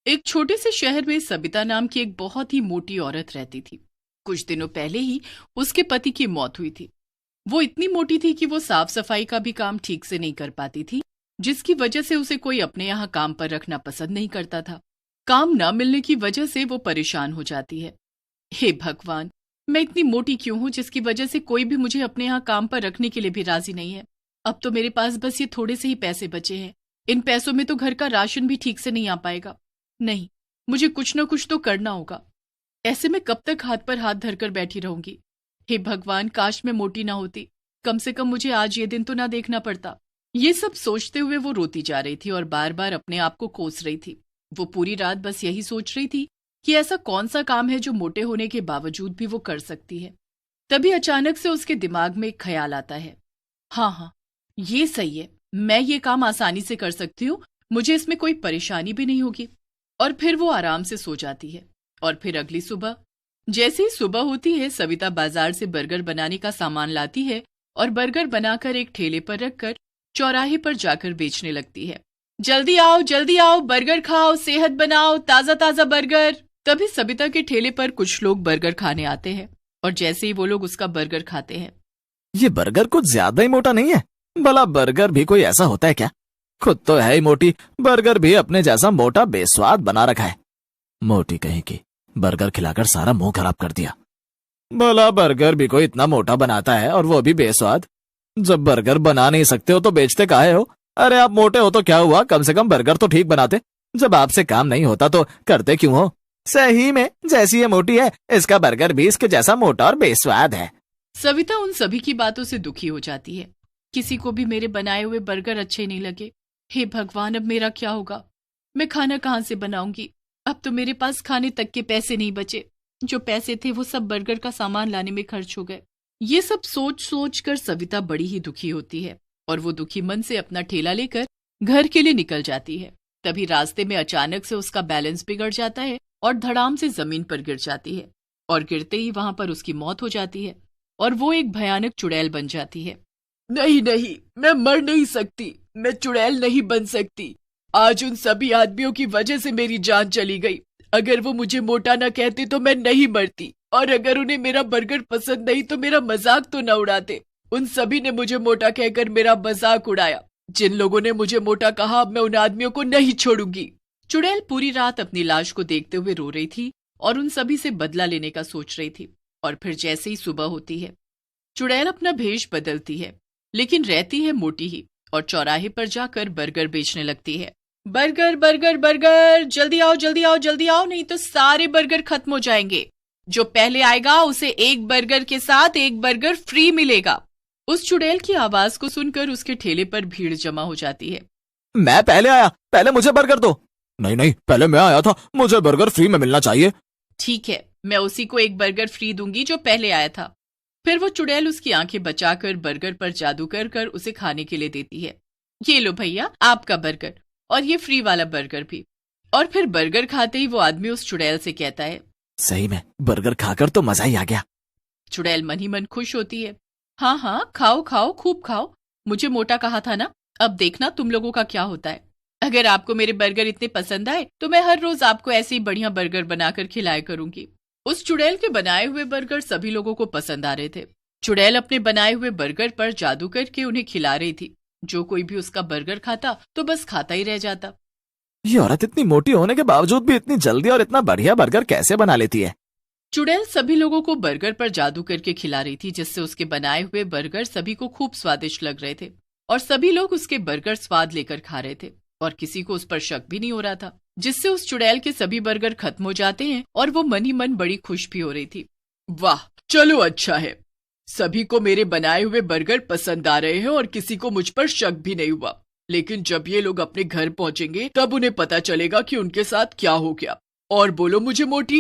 एक छोटे से शहर में सबिता नाम की एक बहुत ही मोटी औरत रहती थी। कुछ दिनों पहले ही उसके पति की मौत हुई थी। वो इतनी मोटी थी कि वो साफ सफाई का भी काम ठीक से नहीं कर पाती थी, जिसकी वजह से उसे कोई अपने यहाँ काम पर रखना पसंद नहीं करता था। काम न मिलने की वजह से वो परेशान हो जाती है। हे भगवान, मैं इतनी मोटी क्यों हूँ जिसकी वजह से कोई भी मुझे अपने यहाँ काम पर रखने के लिए भी राजी नहीं है। अब तो मेरे पास बस ये थोड़े से ही पैसे बचे हैं। इन पैसों में तो घर का राशन भी ठीक से नहीं आ पाएगा। नहीं, मुझे कुछ न कुछ तो करना होगा। ऐसे में कब तक हाथ पर हाथ धरकर बैठी रहूंगी। हे भगवान, काश मैं मोटी ना होती। कम से कम मुझे आज ये दिन तो ना देखना पड़ता। ये सब सोचते हुए वो रोती जा रही थी और बार बार अपने आप को कोस रही थी। वो पूरी रात बस यही सोच रही थी कि ऐसा कौन सा काम है जो मोटे होने के बावजूद भी वो कर सकती है। तभी अचानक से उसके दिमाग में एक ख्याल आता है। हाँ, ये सही है, मैं ये काम आसानी से कर सकती हूँ, मुझे इसमें कोई परेशानी भी नहीं होगी। और फिर वो आराम से सो जाती है। और फिर अगली सुबह जैसे ही सुबह होती है, सविता बाजार से बर्गर बनाने का सामान लाती है और बर्गर बनाकर एक ठेले पर रखकर चौराहे पर जाकर बेचने लगती है। जल्दी आओ, बर्गर खाओ, सेहत बनाओ, ताजा ताजा बर्गर। तभी सविता के ठेले पर कुछ लोग बर्गर खाने आते हैं और जैसे ही वो लोग उसका बर्गर खाते हैं, ये बर्गर कुछ ज्यादा ही मोटा नहीं है? भला बर्गर भी कोई ऐसा होता है क्या? खुद तो है ही मोटी, बर्गर भी अपने जैसा मोटा बेस्वाद बना रखा है। मोटी कहीं की, बर्गर खिलाकर सारा मुंह खराब कर दिया। भला बर्गर भी कोई इतना मोटा बनाता है और वो भी बेस्वाद? जब बर्गर बना नहीं सकते हो तो बेचते काहे हो? अरे आप मोटे हो तो क्या हुआ, कम से कम बर्गर तो ठीक बनाते। जब आपसे काम नहीं होता तो करते क्यों हो? सही में जैसी ये मोटी है, इसका बर्गर भी इसके जैसा मोटा और बेस्वाद है। सविता उन सभी की बातों से दुखी हो जाती है। किसी को भी मेरे बनाए हुए बर्गर अच्छे नहीं लगे। हे भगवान, अब मेरा क्या होगा? मैं खाना कहाँ से बनाऊंगी? अब तो मेरे पास खाने तक के पैसे नहीं बचे। जो पैसे थे वो सब बर्गर का सामान लाने में खर्च हो गए। ये सब सोच सोच कर सविता बड़ी ही दुखी होती है और वो दुखी मन से अपना ठेला लेकर घर के लिए निकल जाती है। तभी रास्ते में अचानक से उसका बैलेंस बिगड़ जाता है और धड़ाम से जमीन पर गिर जाती है और गिरते ही वहां पर उसकी मौत हो जाती है और वो एक भयानक चुड़ैल बन जाती है। नहीं, मैं मर नहीं सकती, मैं चुड़ैल नहीं बन सकती। आज उन सभी आदमियों की वजह से मेरी जान चली गई। अगर वो मुझे मोटा न कहते तो मैं नहीं मरती, और अगर उन्हें मेरा बर्गर पसंद नहीं तो मेरा मजाक तो न उड़ाते। उन सभी ने मुझे मोटा कहकर मेरा मजाक उड़ाया। जिन लोगों ने मुझे मोटा कहा, अब मैं उन आदमियों को नहीं छोड़ूंगी। चुड़ैल पूरी रात अपनी लाश को देखते हुए रो रही थी और उन सभी से बदला लेने का सोच रही थी। और फिर जैसे ही सुबह होती है, चुड़ैल अपना भेष बदलती है, लेकिन रहती है मोटी ही, और चौराहे पर जाकर बर्गर बेचने लगती है। बर्गर बर्गर बर्गर, जल्दी आओ, नहीं तो सारे बर्गर खत्म हो जाएंगे। जो पहले आएगा उसे एक बर्गर के साथ एक बर्गर फ्री मिलेगा। उस चुड़ैल की आवाज को सुनकर उसके ठेले पर भीड़ जमा हो जाती है। मैं पहले आया, पहले मुझे बर्गर दो। नहीं, पहले मैं आया था, मुझे बर्गर फ्री में मिलना चाहिए। ठीक है, मैं उसी को एक बर्गर फ्री दूंगी जो पहले आया था। फिर वो चुड़ैल उसकी आंखें बचाकर बर्गर पर जादू कर कर उसे खाने के लिए देती है। ये लो भैया, आपका बर्गर, और ये फ्री वाला बर्गर भी। और फिर बर्गर खाते ही वो आदमी उस चुड़ैल से कहता है, सही में बर्गर खाकर तो मजा ही आ गया। चुड़ैल मन ही मन खुश होती है। हाँ, खाओ, खूब खाओ। मुझे मोटा कहा था ना, अब देखना तुम लोगों का क्या होता है। अगर आपको मेरे बर्गर इतने पसंद आए तो मैं हर रोज आपको ऐसे ही बढ़िया बर्गर बनाकर खिलाया करूंगी। उस चुड़ैल के बनाए हुए बर्गर सभी लोगों को पसंद आ रहे थे। चुड़ैल अपने बनाए हुए बर्गर पर जादू करके उन्हें खिला रही थी। जो कोई भी उसका बर्गर खाता तो बस खाता ही रह जाता। ये औरत इतनी मोटी होने के बावजूद भी इतनी जल्दी और इतना बढ़िया बर्गर कैसे बना लेती है? चुड़ैल सभी लोगों को बर्गर पर जादू करके खिला रही थी, जिससे उसके बनाए हुए बर्गर सभी को खूब स्वादिष्ट लग रहे थे और सभी लोग उसके बर्गर स्वाद लेकर खा रहे थे और किसी को उस पर शक भी नहीं हो रहा था, जिससे उस चुड़ैल के सभी बर्गर खत्म हो जाते हैं और वो मन ही मन बड़ी खुश भी हो रही थी। वाह, चलो अच्छा है, सभी को मेरे बनाए हुए बर्गर पसंद आ रहे हैं और किसी को मुझ पर शक भी नहीं हुआ। लेकिन जब ये लोग अपने घर पहुंचेंगे तब उन्हें पता चलेगा कि उनके साथ क्या हो गया। और बोलो मुझे मोटी।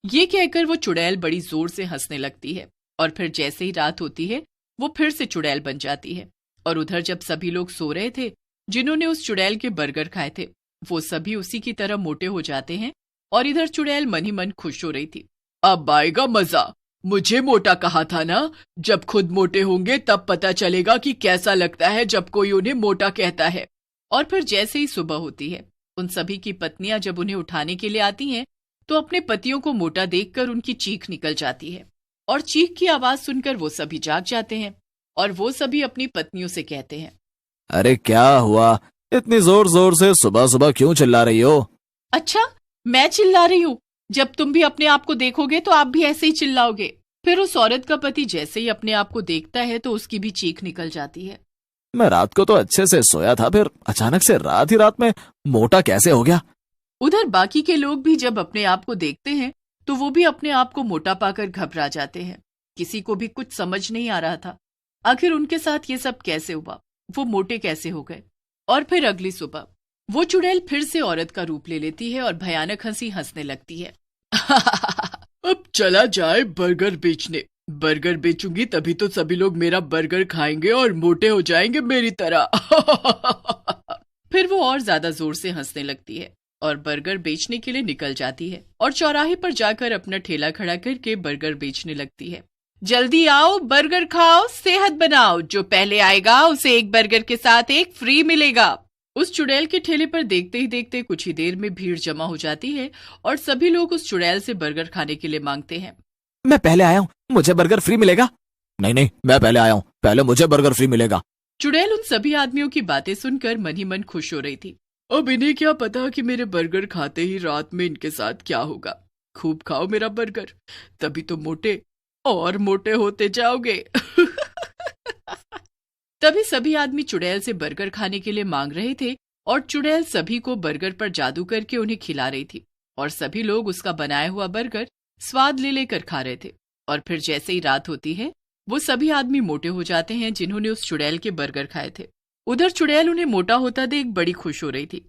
ये कहकर वो चुड़ैल बड़ी जोर से हंसने लगती है और फिर जैसे ही रात होती है वो फिर से चुड़ैल बन जाती है। और उधर जब सभी लोग सो रहे थे जिन्होंने उस चुड़ैल के बर्गर खाए थे, वो सभी उसी की तरह मोटे हो जाते हैं और इधर चुड़ैल मन ही मन खुश हो रही थी। अब आएगा मजा, मुझे मोटा कहा था ना, जब खुद मोटे होंगे तब पता चलेगा कि कैसा लगता है जब कोई उन्हें मोटा कहता है। और फिर जैसे ही सुबह होती है उन सभी की पत्नियां जब उन्हें उठाने के लिए आती हैं तो अपने पतियों को मोटा देखकर उनकी चीख निकल जाती है और चीख की आवाज सुनकर वो सभी जाग जाते हैं और वो सभी अपनी पत्नियों से कहते हैं, अरे क्या हुआ, इतनी जोर जोर से सुबह सुबह क्यों चिल्ला रही हो? अच्छा, मैं चिल्ला रही हूँ? जब तुम भी अपने आप को देखोगे तो आप भी ऐसे ही चिल्लाओगे। फिर उस औरत का पति जैसे ही अपने आप को देखता है तो उसकी भी चीख निकल जाती है। मैं रात को तो अच्छे से सोया था, फिर अचानक से रात ही रात में मोटा कैसे हो गया? उधर बाकी के लोग भी जब अपने आप को देखते हैं तो वो भी अपने आप को मोटा पाकर घबरा जाते हैं। किसी को भी कुछ समझ नहीं आ रहा था आखिर उनके साथ ये सब कैसे हुआ, वो मोटे कैसे हो गए। और फिर अगली सुबह वो चुड़ैल फिर से औरत का रूप ले लेती है और भयानक हंसी हंसने लगती है। अब चला जाए बर्गर बेचने। बर्गर बेचूंगी तभी तो सभी लोग मेरा बर्गर खाएंगे और मोटे हो जाएंगे मेरी तरह। फिर वो और ज्यादा जोर से हंसने लगती है और बर्गर बेचने के लिए निकल जाती है और चौराहे पर जाकर अपना ठेला खड़ा करके बर्गर बेचने लगती है। जल्दी आओ, बर्गर खाओ, सेहत बनाओ, जो पहले आएगा उसे एक बर्गर के साथ एक फ्री मिलेगा। उस चुड़ैल के ठेले पर देखते ही देखते कुछ ही देर में भीड़ जमा हो जाती है और सभी लोग उस चुड़ैल से बर्गर खाने के लिए मांगते हैं। मैं पहले आया हूँ, मुझे बर्गर फ्री मिलेगा। नहीं नहीं, मैं पहले आया हूँ, पहले मुझे बर्गर फ्री मिलेगा। चुड़ैल उन सभी आदमियों की बातें सुनकर मन ही मन खुश हो रही थी। अब इन्हें क्या पता कि मेरे बर्गर खाते ही रात में इनके साथ क्या होगा। खूब खाओ मेरा बर्गर, तभी तो मोटे और मोटे होते जाओगे। तभी सभी आदमी चुड़ैल से बर्गर खाने के लिए मांग रहे थे और चुड़ैल सभी को बर्गर पर जादू करके उन्हें खिला रही थी और सभी लोग उसका बनाया हुआ बर्गर स्वाद ले लेकर खा रहे थे। और फिर जैसे ही रात होती है वो सभी आदमी मोटे हो जाते हैं जिन्होंने उस चुड़ैल के बर्गर खाए थे। उधर चुड़ैल उन्हें मोटा होता देख बड़ी खुश हो रही थी।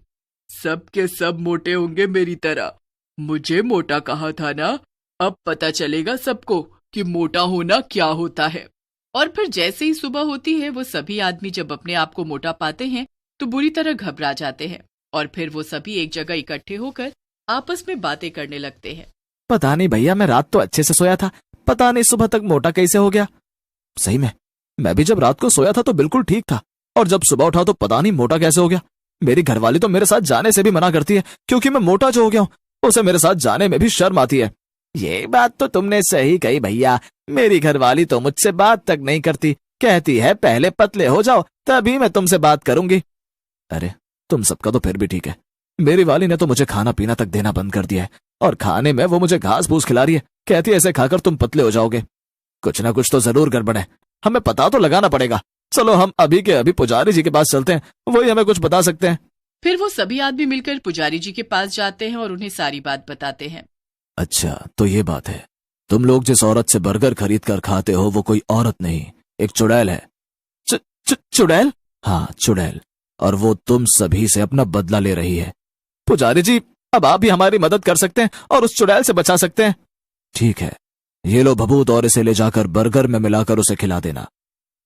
सब के सब मोटे होंगे मेरी तरह, मुझे मोटा कहा था ना, अब पता चलेगा सबको कि मोटा होना क्या होता है। और फिर जैसे ही सुबह होती है वो सभी आदमी जब अपने आप को मोटा पाते हैं तो बुरी तरह घबरा जाते हैं और फिर वो सभी एक जगह इकट्ठे होकर आपस में बातें करने लगते हैं। पता नहीं भैया, मैं रात तो अच्छे से सोया था, पता नहीं सुबह तक मोटा कैसे हो गया। सही में मैं भी जब रात को सोया था तो बिल्कुल ठीक था और जब सुबह उठा तो पता नहीं मोटा कैसे हो गया। मेरी घरवाली तो मेरे साथ जाने से भी मना करती है क्योंकि मैं मोटा जो हो गया हूँ, उसे मेरे साथ जाने में भी शर्म आती है। ये बात तो तुमने सही कही भैया, मेरी घरवाली तो मुझसे बात तक नहीं करती, कहती है पहले पतले हो जाओ तभी मैं तुमसे बात करूंगी। अरे तुम सबका तो फिर भी ठीक है, मेरी वाली ने तो मुझे खाना पीना तक देना बंद कर दिया है और खाने में वो मुझे घास फूस खिला रही है, कहती है ऐसे खाकर तुम पतले हो जाओगे। कुछ ना कुछ तो जरूर गड़बड़ है, हमें पता तो लगाना पड़ेगा। चलो हम अभी के अभी पुजारी जी के पास चलते हैं, वही हमें कुछ बता सकते हैं। फिर वो सभी आदमी मिलकर पुजारी जी के पास जाते हैं और उन्हें सारी बात बताते हैं। अच्छा तो ये बात है, तुम लोग जिस औरत से बर्गर खरीद कर खाते हो वो कोई औरत नहीं, एक चुड़ैल है। चुड़ैल? हाँ चुड़ैल, और वो तुम सभी से अपना बदला ले रही है। पुजारी जी अब आप भी हमारी मदद कर सकते हैं और उस चुड़ैल से बचा सकते हैं। ठीक है, ये लो भभूत और इसे ले जाकर बर्गर में मिलाकर उसे खिला देना।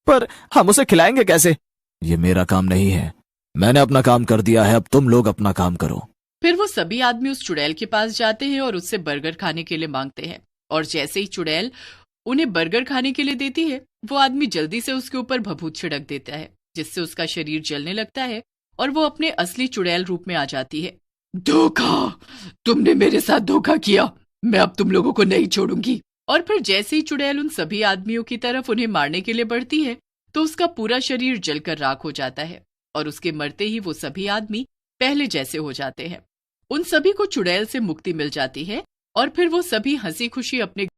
पर हम उसे खिलाएंगे कैसे? ये मेरा काम नहीं है, मैंने अपना काम कर दिया है, अब तुम लोग अपना काम करो। फिर वो सभी आदमी उस चुड़ैल के पास जाते हैं और उससे बर्गर खाने के लिए मांगते हैं और जैसे ही चुड़ैल उन्हें बर्गर खाने के लिए देती है वो आदमी जल्दी से उसके ऊपर भभूत छिड़क देता है जिससे उसका शरीर जलने लगता है और वो अपने असली चुड़ैल रूप में आ जाती है। धोखा, तुमने मेरे साथ धोखा किया, मैं अब तुम लोगों को नहीं छोड़ूंगी। और फिर जैसे ही चुड़ैल उन सभी आदमियों की तरफ उन्हें मारने के लिए बढ़ती है तो उसका पूरा शरीर जलकर राख हो जाता है और उसके मरते ही वो सभी आदमी पहले जैसे हो जाते हैं। उन सभी को चुड़ैल से मुक्ति मिल जाती है और फिर वो सभी हंसी खुशी अपने